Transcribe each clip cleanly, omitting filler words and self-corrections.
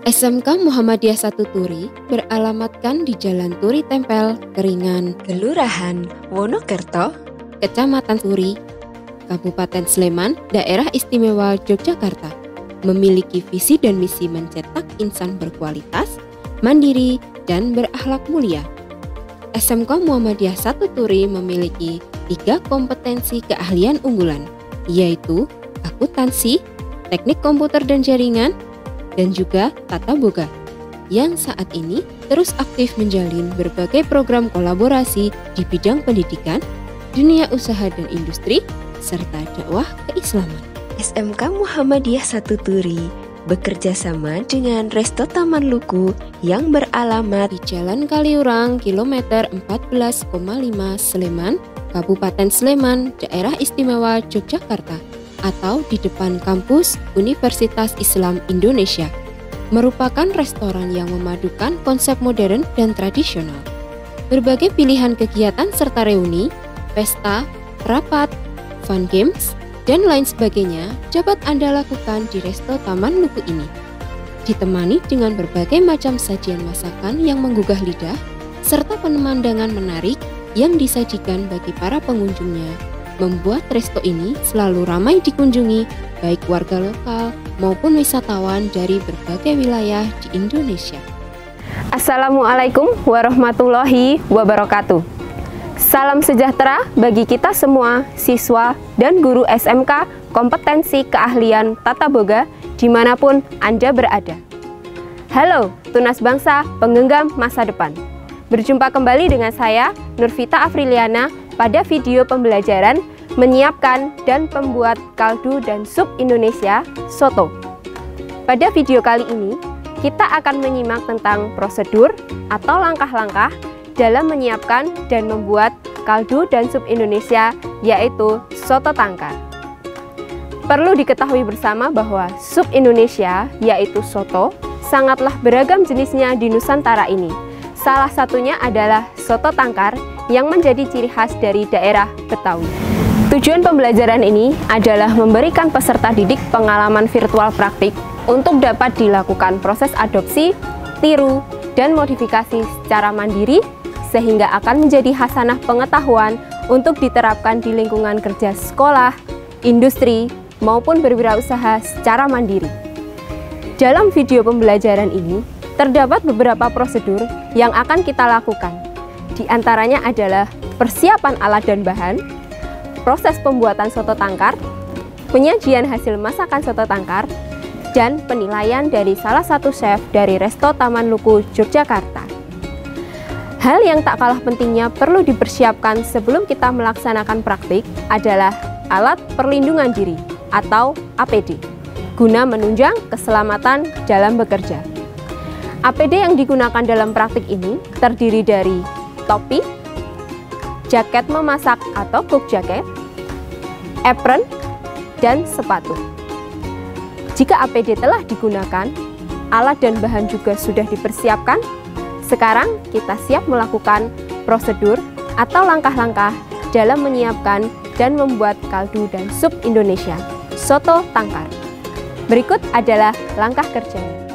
SMK Muhammadiyah 1 Turi beralamatkan di Jalan Turi Tempel, Keringan, Kelurahan Wonokerto, Kecamatan Turi, Kabupaten Sleman, Daerah Istimewa Yogyakarta, memiliki visi dan misi mencetak insan berkualitas, mandiri, dan berakhlak mulia. SMK Muhammadiyah 1 Turi memiliki 3 kompetensi keahlian unggulan, yaitu akuntansi, teknik komputer dan jaringan, dan juga tata boga, yang saat ini terus aktif menjalin berbagai program kolaborasi di bidang pendidikan, dunia usaha dan industri, serta dakwah keislaman. SMK Muhammadiyah 1 Turi bekerja sama dengan Resto Taman Luku yang beralamat di Jalan Kaliurang, kilometer 14,5 Sleman, Kabupaten Sleman, Daerah Istimewa Yogyakarta, atau di depan kampus Universitas Islam Indonesia, merupakan restoran yang memadukan konsep modern dan tradisional. Berbagai pilihan kegiatan serta reuni, pesta, rapat, fun games, dan lain sebagainya dapat Anda lakukan di Resto Taman Luku ini. Ditemani dengan berbagai macam sajian masakan yang menggugah lidah, serta pemandangan menarik yang disajikan bagi para pengunjungnya, membuat resto ini selalu ramai dikunjungi baik warga lokal maupun wisatawan dari berbagai wilayah di Indonesia. Assalamualaikum warahmatullahi wabarakatuh. Salam sejahtera bagi kita semua, siswa dan guru SMK Kompetensi Keahlian Tata Boga dimanapun Anda berada. Halo, tunas bangsa penggenggam masa depan. Berjumpa kembali dengan saya, Nurvita Afriliana, pada video pembelajaran menyiapkan dan pembuat kaldu dan sup Indonesia, soto. Pada video kali ini, kita akan menyimak tentang prosedur atau langkah-langkah dalam menyiapkan dan membuat kaldu dan sup Indonesia, yaitu soto tangkar. Perlu diketahui bersama bahwa sup Indonesia, yaitu soto, sangatlah beragam jenisnya di Nusantara ini. Salah satunya adalah soto tangkar yang menjadi ciri khas dari daerah Betawi. Tujuan pembelajaran ini adalah memberikan peserta didik pengalaman virtual praktik untuk dapat dilakukan proses adopsi, tiru, dan modifikasi secara mandiri sehingga akan menjadi hasanah pengetahuan untuk diterapkan di lingkungan kerja sekolah, industri, maupun berwirausaha secara mandiri. Dalam video pembelajaran ini, terdapat beberapa prosedur yang akan kita lakukan. Di antaranya adalah persiapan alat dan bahan, proses pembuatan soto tangkar, penyajian hasil masakan soto tangkar, dan penilaian dari salah satu chef dari Resto Taman Luku Yogyakarta. Hal yang tak kalah pentingnya perlu dipersiapkan sebelum kita melaksanakan praktik adalah alat perlindungan diri atau APD, guna menunjang keselamatan dalam bekerja. APD yang digunakan dalam praktik ini terdiri dari topi, jaket memasak atau cook jacket, apron, dan sepatu. Jika APD telah digunakan, alat dan bahan juga sudah dipersiapkan, sekarang kita siap melakukan prosedur atau langkah-langkah dalam menyiapkan dan membuat kaldu dan sup Indonesia, soto tangkar. Berikut adalah langkah kerjanya.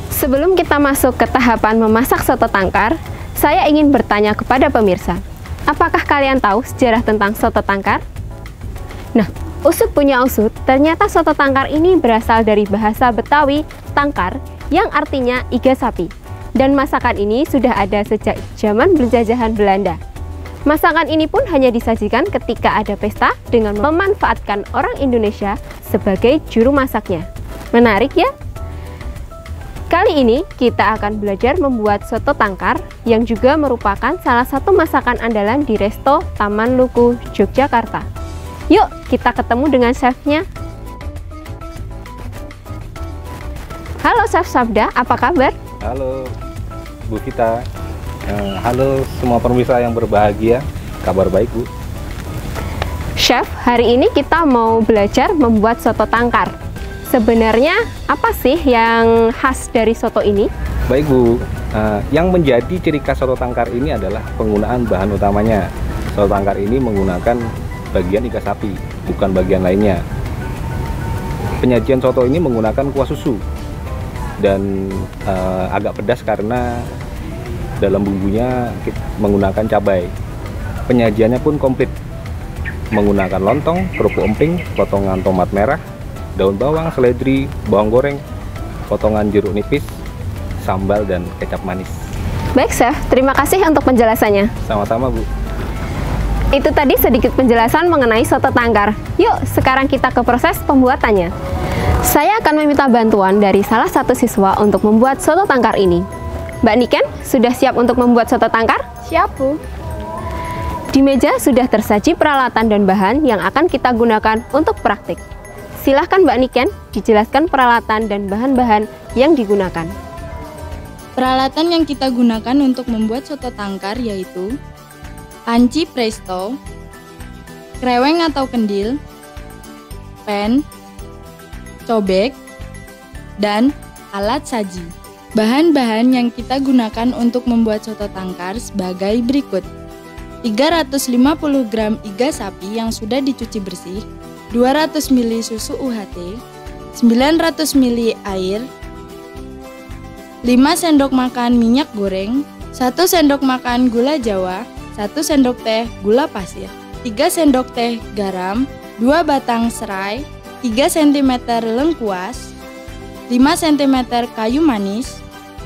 Sebelum kita masuk ke tahapan memasak soto tangkar, saya ingin bertanya kepada pemirsa, apakah kalian tahu sejarah tentang soto tangkar? Nah, usut punya usut, ternyata soto tangkar ini berasal dari bahasa Betawi tangkar yang artinya iga sapi. Dan masakan ini sudah ada sejak zaman penjajahan Belanda. Masakan ini pun hanya disajikan ketika ada pesta dengan memanfaatkan orang Indonesia sebagai juru masaknya. Menarik ya? Kali ini kita akan belajar membuat soto tangkar yang juga merupakan salah satu masakan andalan di Resto Taman Luku Yogyakarta. Yuk kita ketemu dengan chefnya. Halo Chef Sabda, apa kabar? Halo Bu Vita, halo semua pemirsa yang berbahagia, kabar baik Bu. Chef, hari ini kita mau belajar membuat soto tangkar. Sebenarnya apa sih yang khas dari soto ini? Baik Bu, yang menjadi ciri khas soto tangkar ini adalah penggunaan bahan utamanya. Soto tangkar ini menggunakan bagian iga sapi, bukan bagian lainnya. Penyajian soto ini menggunakan kuah susu dan agak pedas karena dalam bumbunya menggunakan cabai. Penyajiannya pun komplit, menggunakan lontong, kerupuk emping, potongan tomat merah, daun bawang, seledri, bawang goreng, potongan jeruk nipis, sambal, dan kecap manis. Baik, Chef. Terima kasih untuk penjelasannya. Sama-sama, Bu. Itu tadi sedikit penjelasan mengenai soto tangkar. Yuk, sekarang kita ke proses pembuatannya. Saya akan meminta bantuan dari salah satu siswa untuk membuat soto tangkar ini. Mbak Niken, sudah siap untuk membuat soto tangkar? Siap, Bu. Di meja sudah tersaji peralatan dan bahan yang akan kita gunakan untuk praktik. Silahkan Mbak Niken, dijelaskan peralatan dan bahan-bahan yang digunakan. Peralatan yang kita gunakan untuk membuat soto tangkar yaitu panci presto, kreweng atau kendil, pan, cobek, dan alat saji. Bahan-bahan yang kita gunakan untuk membuat soto tangkar sebagai berikut: 350 gram iga sapi yang sudah dicuci bersih, 200 ml susu UHT, 900 ml air, 5 sendok makan minyak goreng, 1 sendok makan gula jawa, 1 sendok teh gula pasir, 3 sendok teh garam, 2 batang serai, 3 cm lengkuas, 5 cm kayu manis,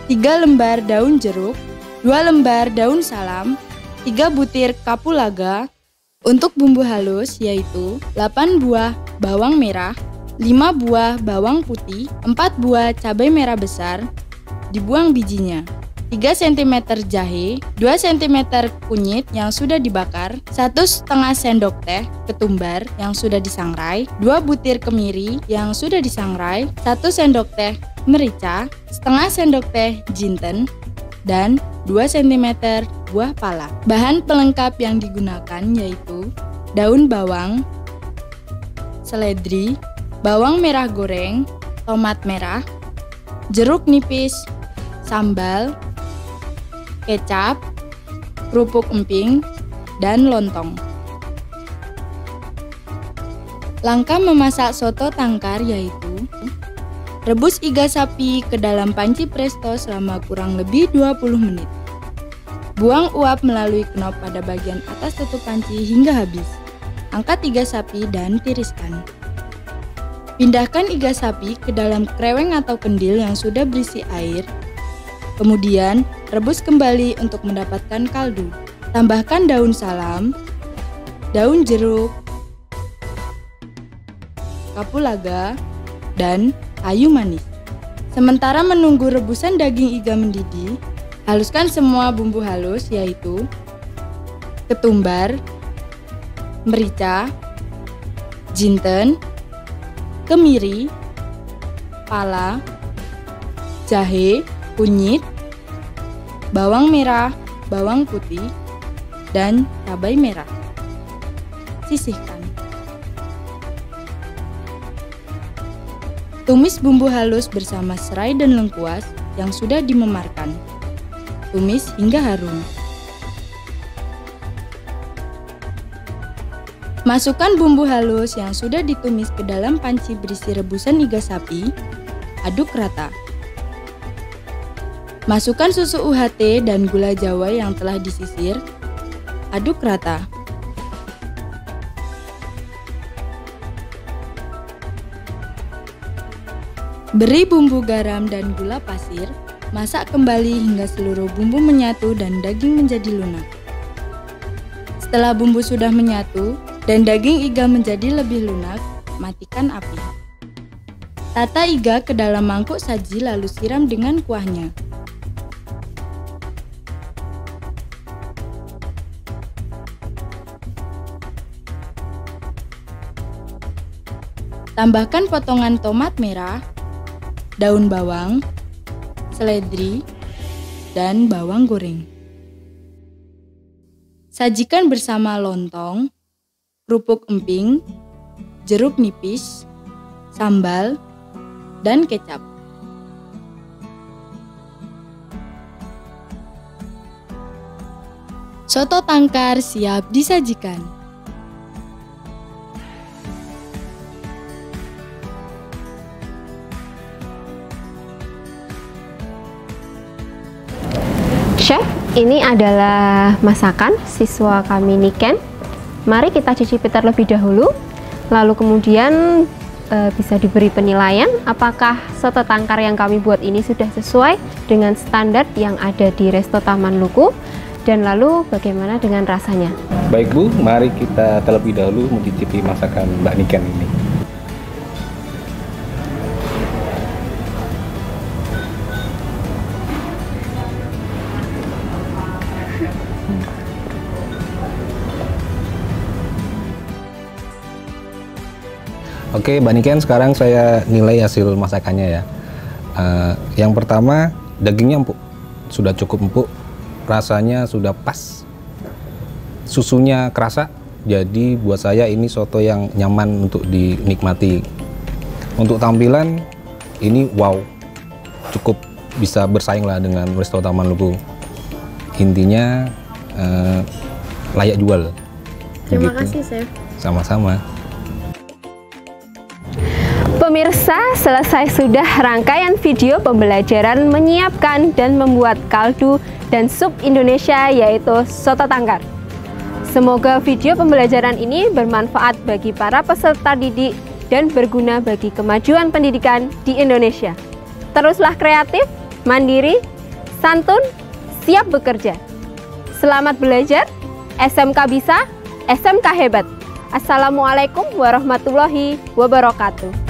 3 lembar daun jeruk, 2 lembar daun salam, 3 butir kapulaga. Untuk bumbu halus yaitu 8 buah bawang merah, 5 buah bawang putih, 4 buah cabai merah besar, dibuang bijinya, 3 cm jahe, 2 cm kunyit yang sudah dibakar, 1,5 sendok teh ketumbar yang sudah disangrai, 2 butir kemiri yang sudah disangrai, 1 sendok teh merica, setengah sendok teh jinten, dan 2 cm buah pala. Bahan pelengkap yang digunakan yaitu daun bawang, seledri, bawang merah goreng, tomat merah, jeruk nipis, sambal, kecap, kerupuk emping, dan lontong. Langkah memasak soto tangkar yaitu rebus iga sapi ke dalam panci presto selama kurang lebih 20 menit. Buang uap melalui knop pada bagian atas tutup panci hingga habis. Angkat iga sapi dan tiriskan. Pindahkan iga sapi ke dalam kreweng atau kendil yang sudah berisi air. Kemudian, rebus kembali untuk mendapatkan kaldu. Tambahkan daun salam, daun jeruk, kapulaga, dan kayu manis. Sementara menunggu rebusan daging iga mendidih, haluskan semua bumbu halus yaitu ketumbar, merica, jinten, kemiri, pala, jahe, kunyit, bawang merah, bawang putih, dan cabai merah. Sisihkan. Tumis bumbu halus bersama serai dan lengkuas yang sudah dimemarkan. Tumis hingga harum. Masukkan bumbu halus yang sudah ditumis ke dalam panci berisi rebusan iga sapi. Aduk rata. Masukkan susu UHT dan gula jawa yang telah disisir. Aduk rata. Beri bumbu garam dan gula pasir. Masak kembali hingga seluruh bumbu menyatu dan daging menjadi lunak. Setelah bumbu sudah menyatu dan daging iga menjadi lebih lunak, matikan api. Tata iga ke dalam mangkuk saji lalu siram dengan kuahnya. Tambahkan potongan tomat merah, daun bawang, seledri, dan bawang goreng. Sajikan bersama lontong, kerupuk emping, jeruk nipis, sambal, dan kecap. Soto tangkar siap disajikan. Ini adalah masakan siswa kami Niken. Mari kita cicipi terlebih dahulu, lalu kemudian bisa diberi penilaian apakah soto tangkar yang kami buat ini sudah sesuai dengan standar yang ada di Resto Taman Luku, dan lalu bagaimana dengan rasanya. Baik Bu, mari kita terlebih dahulu mencicipi masakan Mbak Niken ini. Oke, Mbak Niken, sekarang saya nilai hasil masakannya ya. Yang pertama, dagingnya empuk, sudah cukup empuk, rasanya sudah pas, susunya kerasa, jadi buat saya ini soto yang nyaman untuk dinikmati. Untuk tampilan, ini wow, cukup bisa bersaing lah dengan Resto Taman Luku. Intinya layak jual. Terima begitu. kasih, Chef. Sama-sama. Pemirsa, selesai sudah rangkaian video pembelajaran menyiapkan dan membuat kaldu dan sup Indonesia, yaitu soto tangkar. Semoga video pembelajaran ini bermanfaat bagi para peserta didik dan berguna bagi kemajuan pendidikan di Indonesia. Teruslah kreatif, mandiri, santun, siap bekerja. Selamat belajar, SMK bisa, SMK hebat. Assalamualaikum warahmatullahi wabarakatuh.